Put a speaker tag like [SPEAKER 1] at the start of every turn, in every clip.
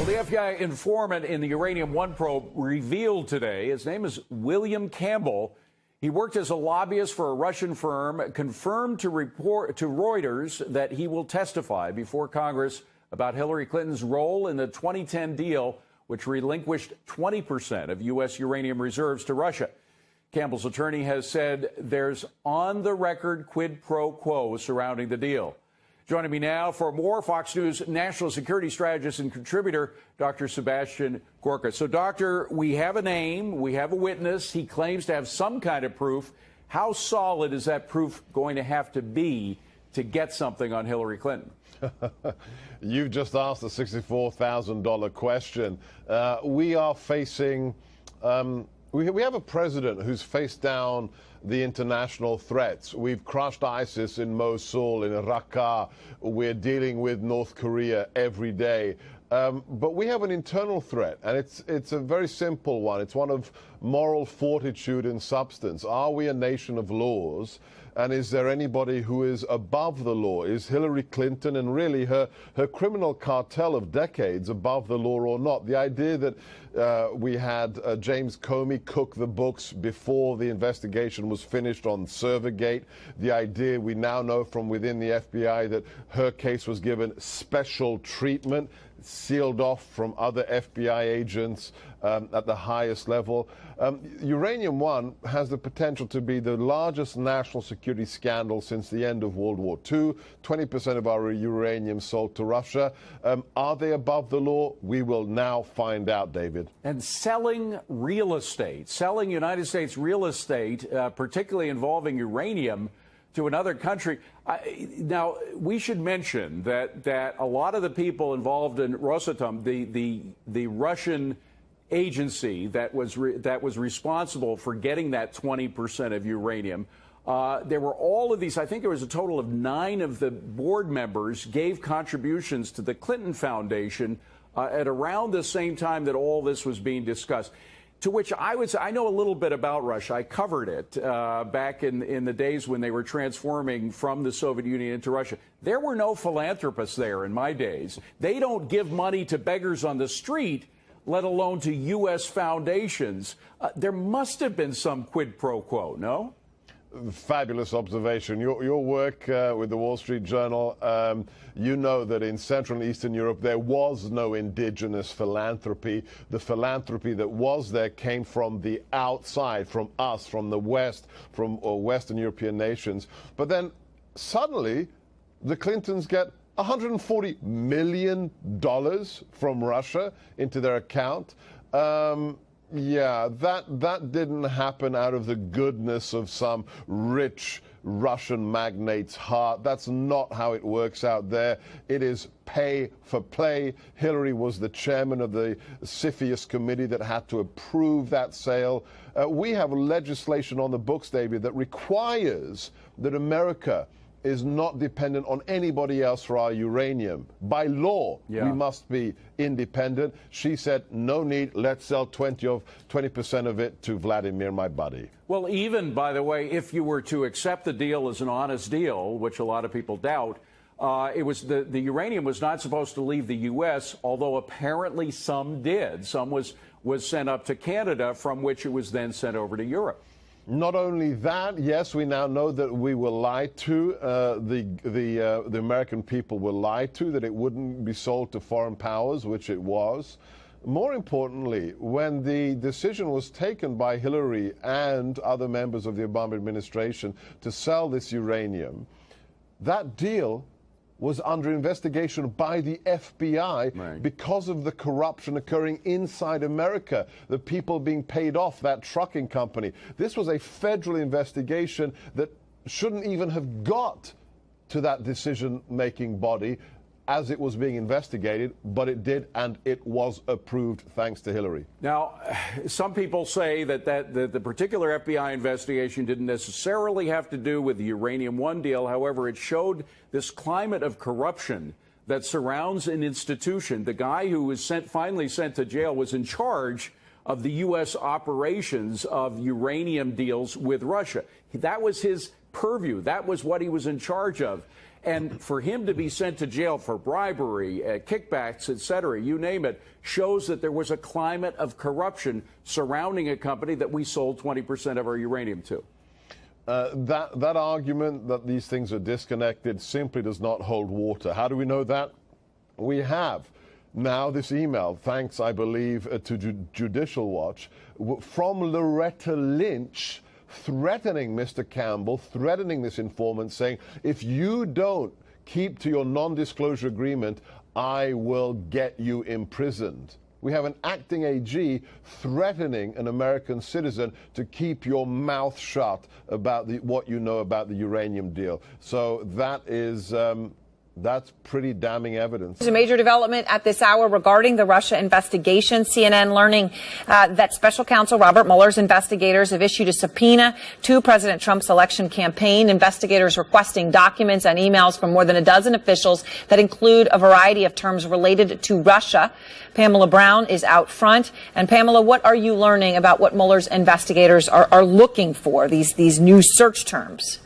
[SPEAKER 1] Well, the FBI informant in the Uranium One probe revealed today his name is William Campbell. He worked as a lobbyist for a Russian firm, confirmed to Reuters that he will testify before Congress about Hillary Clinton's role in the 2010 deal, which relinquished 20% of U.S. uranium reserves to Russia. Campbell's attorney has said there's on-the-record quid pro quo surrounding the deal. Joining me now for more, Fox News national security strategist and contributor, Dr. Sebastian Gorka. So, Doctor, we have a name, we have a witness. He claims to have some kind of proof. How solid is that proof going to have to be to get something on Hillary Clinton?
[SPEAKER 2] You've just asked the $64,000 question. We are facing... We have a president who's faced down the international threats. We've crushed ISIS in Mosul, in Raqqa. We're dealing with North Korea every day. But we have an internal threat, and it's a very simple one. It's one of moral fortitude and substance. Are we a nation of laws? And is there anybody who is above the law? Is Hillary Clinton and really her criminal cartel of decades above the law or not? The idea that we had James Comey cook the books before the investigation was finished on Servergate, the idea we now know from within the FBI that her case was given special treatment, sealed off from other FBI agents at the highest level. Uranium One has the potential to be the largest national security scandal since the end of World War II. 20% of our uranium sold to Russia. Are they above the law? We will now find out, David.
[SPEAKER 1] And selling real estate, selling United States real estate, particularly involving uranium, to another country. Now, we should mention that a lot of the people involved in Rosatom, the Russian agency that was responsible for getting that 20% of uranium, there were all of these, I think there was a total of 9 of the board members gave contributions to the Clinton Foundation at around the same time that all this was being discussed. To which I know a little bit about Russia. I covered it back in the days when they were transforming from the Soviet Union into Russia. There were no philanthropists there in my days. They don't give money to beggars on the street, let alone to U.S. foundations. There must have been some quid pro quo, no?
[SPEAKER 2] Fabulous observation. Your work with the Wall Street Journal, you know that in Central and Eastern Europe there was no indigenous philanthropy. The philanthropy that was there came from the outside, from us, from the West, from Western European nations. But then suddenly the Clintons get $140 million from Russia into their account. Yeah, that didn't happen out of the goodness of some rich Russian magnate's heart. That's not how it works out there. It is pay for play. Hillary was the chairman of the CFIUS committee that had to approve that sale. We have legislation on the books, David, that requires that America is not dependent on anybody else for our uranium. By law, we must be independent. She said, no need, let's sell 20% of it to Vladimir, my buddy.
[SPEAKER 1] Well, even, by the way, if you were to accept the deal as an honest deal, which a lot of people doubt, it was the uranium was not supposed to leave the U.S., although apparently some did. Some was sent up to Canada, from which it was then sent over to Europe.
[SPEAKER 2] Not only that, yes, we now know that we were lied to. The American people were lied to, that it wouldn't be sold to foreign powers, which it was. More importantly, when the decision was taken by Hillary and other members of the Obama administration to sell this uranium, that deal was under investigation by the FBI because of the corruption occurring inside America, the people being paid off, that trucking company. This was a federal investigation that shouldn't even have got to that decision-making body as it was being investigated, but it did, and it was approved thanks to Hillary.
[SPEAKER 1] Now, some people say that the particular FBI investigation didn't necessarily have to do with the Uranium One deal. However, it showed this climate of corruption that surrounds an institution. The guy who was finally sent to jail was in charge of the U.S. operations of uranium deals with Russia. That was his purview. That was what he was in charge of. And for him to be sent to jail for bribery, kickbacks, et cetera, you name it, shows that there was a climate of corruption surrounding a company that we sold 20% of our uranium to.
[SPEAKER 2] That argument that these things are disconnected simply does not hold water. How do we know that? We have now this email, thanks, I believe, to Judicial Watch, from Loretta Lynch, threatening Mr. Campbell, threatening this informant, saying, if you don't keep to your non-disclosure agreement, I will get you imprisoned. We have an acting AG threatening an American citizen to keep your mouth shut about what you know about the uranium deal. So that is that's pretty damning evidence.
[SPEAKER 3] There's a major development at this hour regarding the Russia investigation. CNN learning that special counsel Robert Mueller's investigators have issued a subpoena to President Trump's election campaign. Investigators requesting documents and emails from more than a dozen officials that include a variety of terms related to Russia. Pamela Brown is out front. And Pamela, what are you learning about what Mueller's investigators are looking for, these new search terms?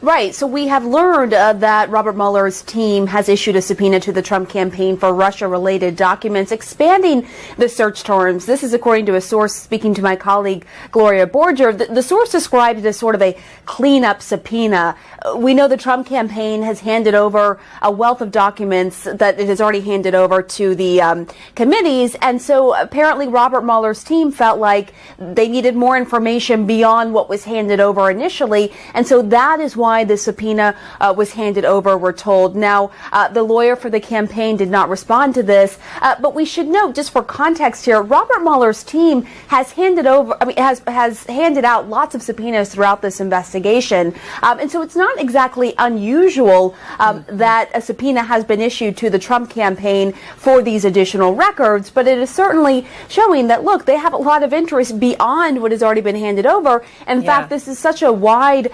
[SPEAKER 4] Right. So we have learned that Robert Mueller's team has issued a subpoena to the Trump campaign for Russia-related documents, expanding the search terms. This is according to a source speaking to my colleague Gloria Borger. The source described it as sort of a cleanup subpoena. We know the Trump campaign has handed over a wealth of documents that it has already handed over to the committees. And so apparently Robert Mueller's team felt like they needed more information beyond what was handed over initially. And so that is why the subpoena was handed over, we're told. Now, the lawyer for the campaign did not respond to this, but we should note, just for context here, Robert Mueller's team has handed over, has handed out lots of subpoenas throughout this investigation, and so it's not exactly unusual that a subpoena has been issued to the Trump campaign for these additional records, but it is certainly showing that, look, they have a lot of interest beyond what has already been handed over. In fact, this is such a wide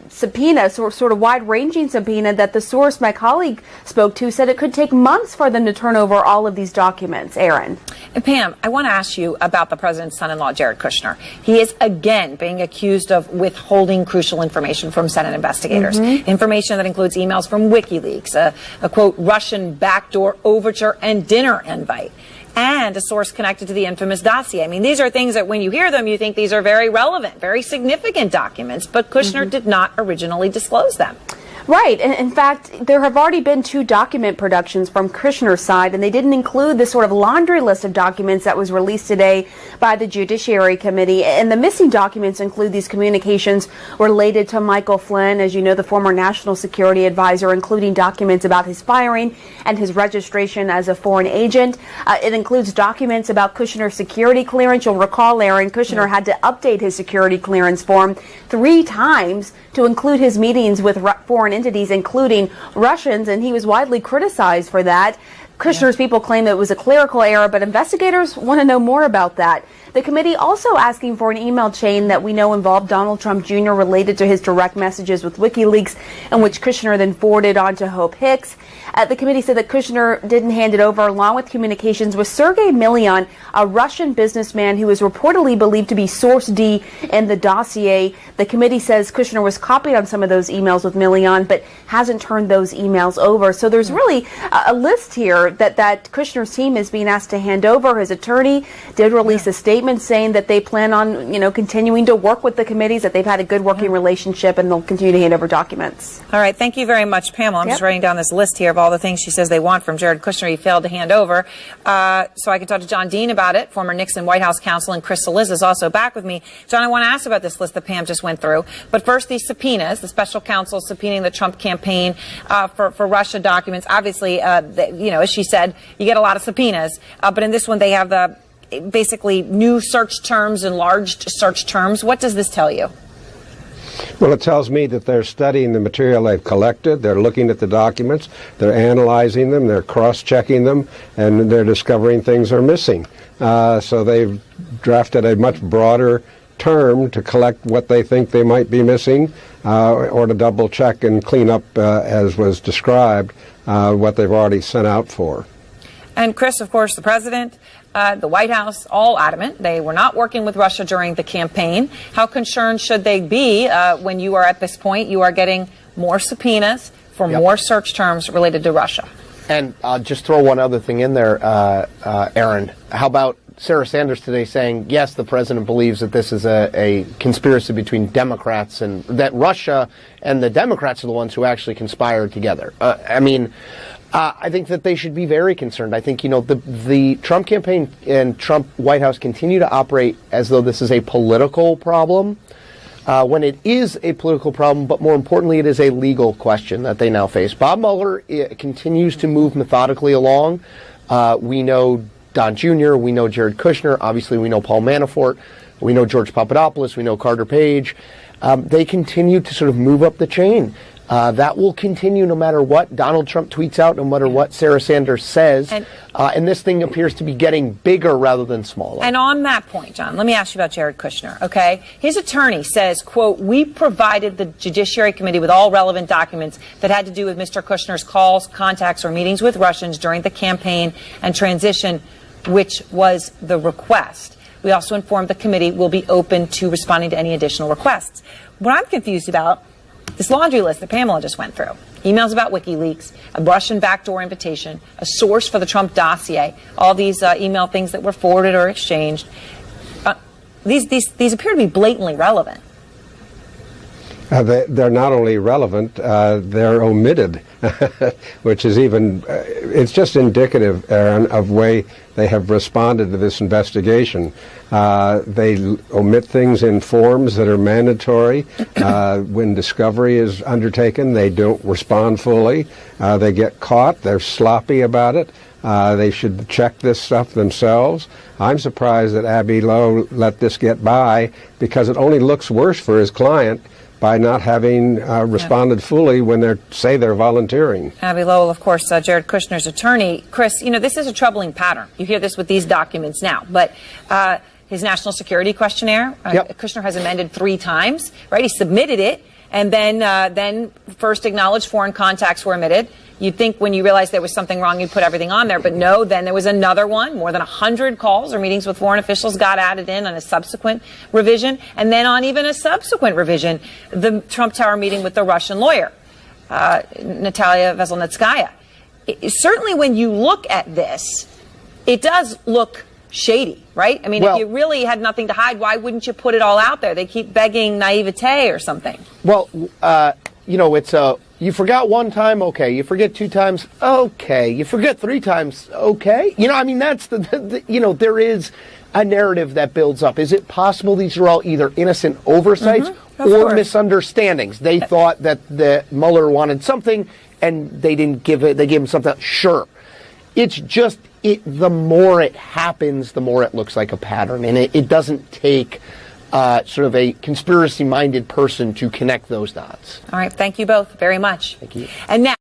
[SPEAKER 4] subpoena, sort of wide-ranging subpoena, that the source my colleague spoke to said it could take months for them to turn over all of these documents. Aaron.
[SPEAKER 3] And Pam, I want to ask you about the president's son-in-law, Jared Kushner. He is again being accused of withholding crucial information from Senate investigators. Information that includes emails from WikiLeaks, a quote, Russian backdoor overture and dinner invite, and a source connected to the infamous dossier. I mean, these are things that when you hear them, you think these are very relevant, very significant documents, but Kushner did not originally disclose them.
[SPEAKER 4] Right. In fact, there have already been 2 document productions from Kushner's side, and they didn't include the sort of laundry list of documents that was released today by the Judiciary Committee. And the missing documents include these communications related to Michael Flynn, as you know, the former national security advisor, including documents about his firing and his registration as a foreign agent. It includes documents about Kushner's security clearance. You'll recall, Aaron, Kushner had to update his security clearance form 3 times to include his meetings with foreign entities, including Russians, and he was widely criticized for that. Kushner's people claim it was a clerical error, but investigators want to know more about that. The committee also asking for an email chain that we know involved Donald Trump Jr. related to his direct messages with WikiLeaks, in which Kushner then forwarded on to Hope Hicks. The committee said that Kushner didn't hand it over, along with communications with Sergei Milian, a Russian businessman who is reportedly believed to be Source D in the dossier. The committee says Kushner was copied on some of those emails with Milian, but hasn't turned those emails over. So there's really a list here that Kushner's team is being asked to hand over. His attorney did release a statement saying that they plan on, continuing to work with the committees, that they've had a good working relationship, and they'll continue to hand over documents.
[SPEAKER 3] All right. Thank you very much, Pamela. I'm just writing down this list here of all the things she says they want from Jared Kushner he failed to hand over. So I can talk to John Dean about it. Former Nixon White House counsel, and Chris Cillizza is also back with me. John, I want to ask about this list that Pam just went through. But first, these subpoenas, the special counsel subpoenaing the Trump campaign for Russia documents. Obviously, as she said, you get a lot of subpoenas. But in this one, they have the basically new search terms, enlarged search terms. What does this tell you?
[SPEAKER 5] Well, it tells me that they're studying the material they've collected, they're looking at the documents, they're analyzing them, they're cross-checking them, and they're discovering things are missing. So they've drafted a much broader term to collect what they think they might be missing, or to double-check and clean up, as was described, what they've already sent out for.
[SPEAKER 3] And Chris, of course, the president, the White House, all adamant they were not working with Russia during the campaign. How concerned should they be when you are at this point? You are getting more subpoenas for more search terms related to Russia.
[SPEAKER 6] And I'll just throw one other thing in there, Aaron. How about Sarah Sanders today saying, yes, the president believes that this is a conspiracy between Democrats, and that Russia and the Democrats are the ones who actually conspired together. I think that they should be very concerned. I think, the Trump campaign and Trump White House continue to operate as though this is a political problem, when it is a political problem, but more importantly, it is a legal question that they now face. Bob Mueller continues to move methodically along. We know Don Jr., we know Jared Kushner, obviously we know Paul Manafort, we know George Papadopoulos, we know Carter Page. They continue to sort of move up the chain. That will continue no matter what Donald Trump tweets out, no matter what Sarah Sanders says. And this thing appears to be getting bigger rather than smaller.
[SPEAKER 3] And on that point, John, let me ask you about Jared Kushner, okay? His attorney says, quote, we provided the Judiciary Committee with all relevant documents that had to do with Mr. Kushner's calls, contacts, or meetings with Russians during the campaign and transition, which was the request. We also informed the committee will be open to responding to any additional requests. What I'm confused about, this laundry list that Pamela just went through, emails about WikiLeaks, a Russian backdoor invitation, a source for the Trump dossier, all these email things that were forwarded or exchanged, these appear to be blatantly relevant.
[SPEAKER 5] They're not only relevant, they're omitted, which is even, it's just indicative, Aaron, of way they have responded to this investigation. They omit things in forms that are mandatory. When discovery is undertaken, they don't respond fully. They get caught. They're sloppy about it. They should check this stuff themselves. I'm surprised that Abbe Lowe let this get by, because it only looks worse for his client by not having responded fully when they say they're volunteering.
[SPEAKER 3] Abbe Lowell, of course, Jared Kushner's attorney. Chris, this is a troubling pattern. You hear this with these documents now, but his national security questionnaire, Kushner has amended 3 times, right? He submitted it, and then first acknowledged foreign contacts were omitted. You'd think when you realized there was something wrong, you'd put everything on there. But no, then there was another one. More than 100 calls or meetings with foreign officials got added in on a subsequent revision. And then on even a subsequent revision, the Trump Tower meeting with the Russian lawyer, Natalia Veselnitskaya. Certainly when you look at this, it does look shady, right? I mean, if you really had nothing to hide, why wouldn't you put it all out there? They keep begging naivete or something.
[SPEAKER 6] Well, it's you forgot 1 time, okay. You forget 2 times, okay. You forget 3 times, okay. That's there is a narrative that builds up. Is it possible these are all either innocent oversights or misunderstandings? They thought that the Mueller wanted something and they didn't give it. They gave him something else. Sure. It's just the more it happens, the more it looks like a pattern, and it doesn't take sort of a conspiracy-minded person to connect those dots.
[SPEAKER 3] All right. Thank you both very much.
[SPEAKER 6] Thank you.
[SPEAKER 3] And now.